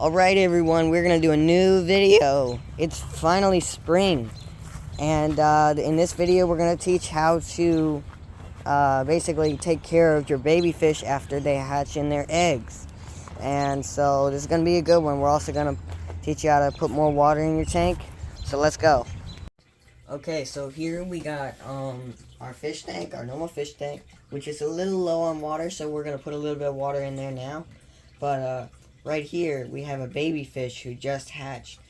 Alright everyone, we're going to do a new video. It's finally spring. And in this video we're going to teach how to basically take care of your baby fish after they hatch in their eggs. And so this is going to be a good one. We're also going to teach you how to put more water in your tank. So let's go. Okay, so here we got our fish tank, our normal fish tank, which is a little low on water, so we're going to put a little bit of water in there now. But right here we have a baby fish who just hatched.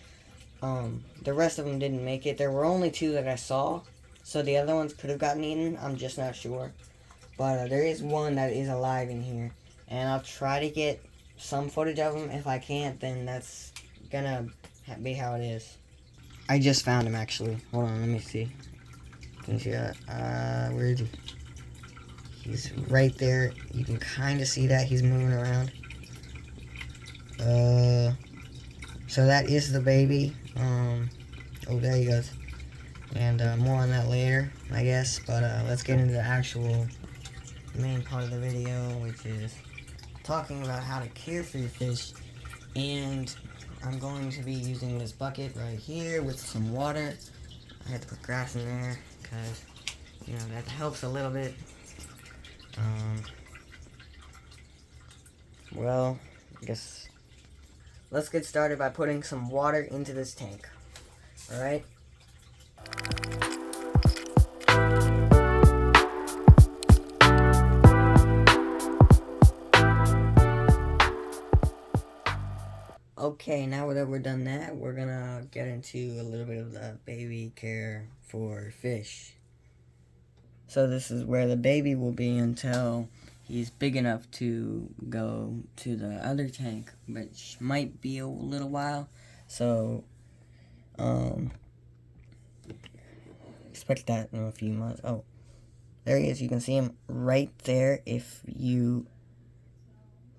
The rest of them didn't make it. There were only 2 that I saw, so the other ones could have gotten eaten. I'm just not sure. But there is one that is alive in here, and I'll try to get some footage of him. If I can't, then that's gonna be how it is. I just found him, actually. Hold on, let me see. Can you see that? Where is he? He's right there. You can kind of see that he's moving around. So that is the baby. Oh, there he goes. And more on that later, I guess. But let's get into the actual main part of the video, which is talking about how to care for your fish. And I'm going to be using this bucket right here with some water. I had to put grass in there because, you know, that helps a little bit. Well, I guess let's get started by putting some water into this tank. Alright? Okay, now that we're done that, we're gonna get into a little bit of the baby care for fish. So this is where the baby will be until he's big enough to go to the other tank, which might be a little while. So, expect that in a few months. Oh, there he is. You can see him right there. If you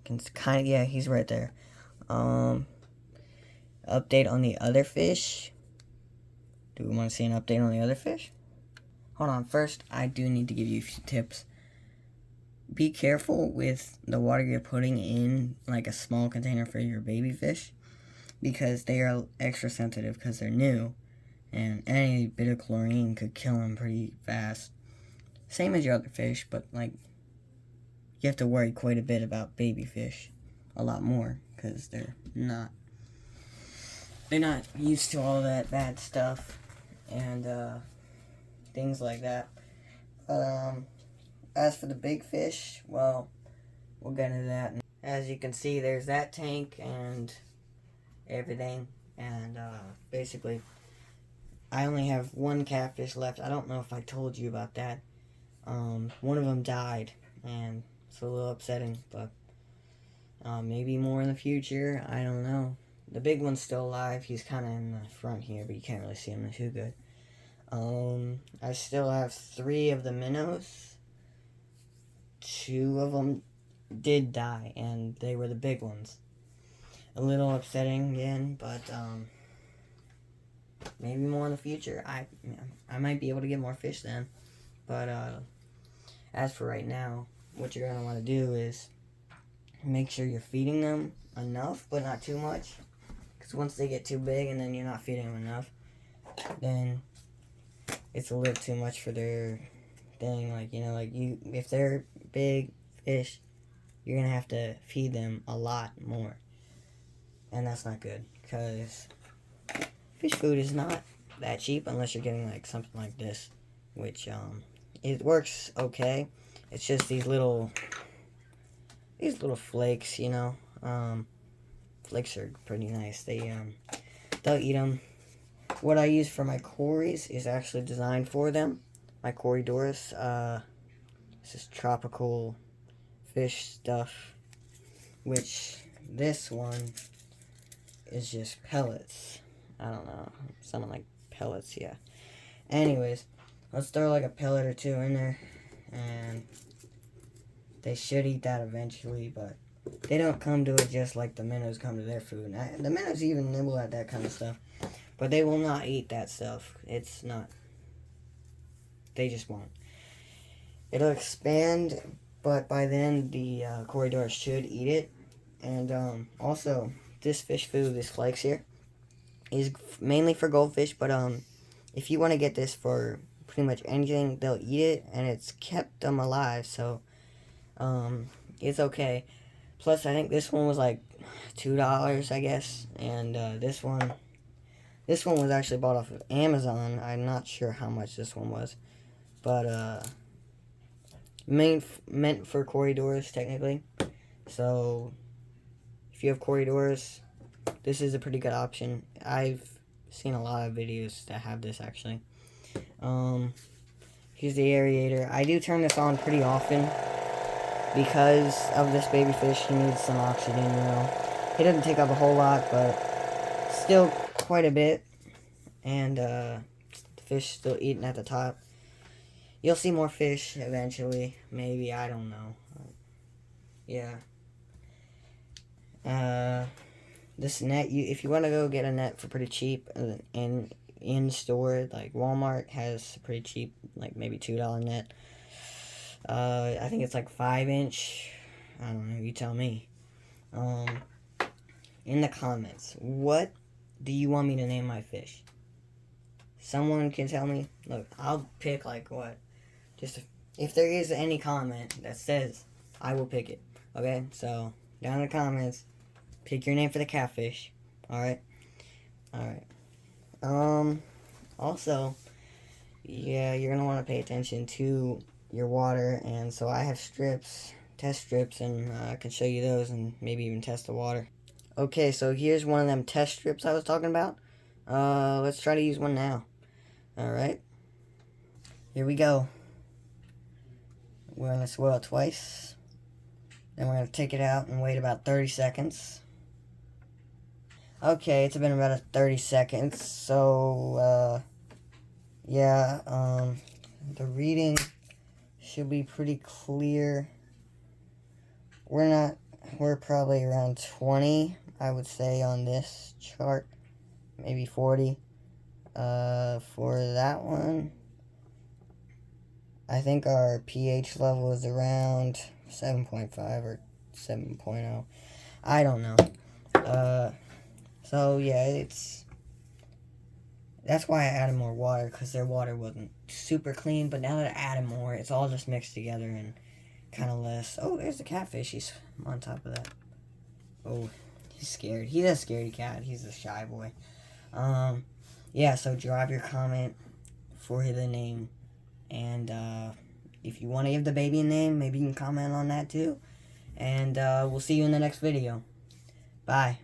can kind of, yeah, he's right there. Update on the other fish. Do we want to see an update on the other fish? Hold on, first I do need to give you a few tips. Be careful with the water you're putting in like a small container for your baby fish, because they are extra sensitive because they're new, and any bit of chlorine could kill them pretty fast. Same as your other fish, but like you have to worry quite a bit about baby fish, a lot more, because they're not used to all that bad stuff and things like that. As for the big fish, well, we'll get into that. As you can see, there's that tank and everything, and basically I only have 1 catfish left. I don't know if I told you about that. One of them died, and it's a little upsetting, but maybe more in the future. I don't know. The big one's still alive. He's kind of in the front here, but you can't really see him too good. I still have 3 of the minnows. 2 of them did die, and they were the big ones. A little upsetting again, but maybe more in the future. I might be able to get more fish then. But as for right now, what you're gonna want to do is make sure you're feeding them enough, but not too much. Because once they get too big and then you're not feeding them enough, then it's a little too much for their thing. Like, you know, like if they're big fish, you're gonna have to feed them a lot more, and that's not good, because fish food is not that cheap unless you're getting like something like this, which it works okay. It's just these little flakes, you know. Flakes are pretty nice. They'll eat them. What I use for my cories is actually designed for them. My Corydoras. This is tropical fish stuff, which this one is just pellets. I don't know, something like pellets, yeah. Anyways, let's throw like a pellet or 2 in there, and they should eat that eventually, but they don't come to it just like the minnows come to their food. The minnows even nibble at that kind of stuff, but they will not eat that stuff. It's not. They just won't. It'll expand, but by then the Corydoras should eat it. And also, this fish food, this flakes here, is mainly for goldfish, but if you want to get this for pretty much anything, they'll eat it, and it's kept them alive, so it's okay. Plus, I think this one was like $2, I guess, and this one was actually bought off of Amazon. I'm not sure how much this one was, but meant for corridors technically. So if you have corridors, this is a pretty good option. I've seen a lot of videos that have this actually. Here's the aerator. I do turn this on pretty often because of this baby fish. He needs some oxygen, you know. He doesn't take up a whole lot, but still quite a bit. And the fish still eating at the top. You'll see more fish eventually. Maybe, I don't know. Yeah. This net, if you want to go get a net for pretty cheap, and in store, like Walmart has a pretty cheap, like maybe $2 net. I think it's like 5-inch. I don't know, you tell me. In the comments, what do you want me to name my fish? Someone can tell me. Look, I'll pick like what? Just if there is any comment that says, I will pick it. Okay, so down in the comments, pick your name for the catfish. Alright? Alright. Also, yeah, you're gonna want to pay attention to your water, and so I have strips, test strips, and I can show you those and maybe even test the water. Okay, so here's one of them test strips I was talking about. Let's try to use one now. Alright. Here we go. We're gonna swirl it twice. Then we're gonna take it out and wait about 30 seconds. Okay, it's been about 30 seconds, so, yeah, the reading should be pretty clear. We're probably around 20, I would say, on this chart. Maybe 40. For that one, I think our pH level is around 7.5 or 7.0. I don't know. So yeah, that's why I added more water, because their water wasn't super clean, but now that I added more, it's all just mixed together and kind of less. Oh, there's the catfish. He's on top of that. Oh, he's scared. He's a scaredy cat. He's a shy boy. Yeah, so drop your comment for the name, and if you want to give the baby a name, maybe you can comment on that too, and we'll see you in the next video. Bye.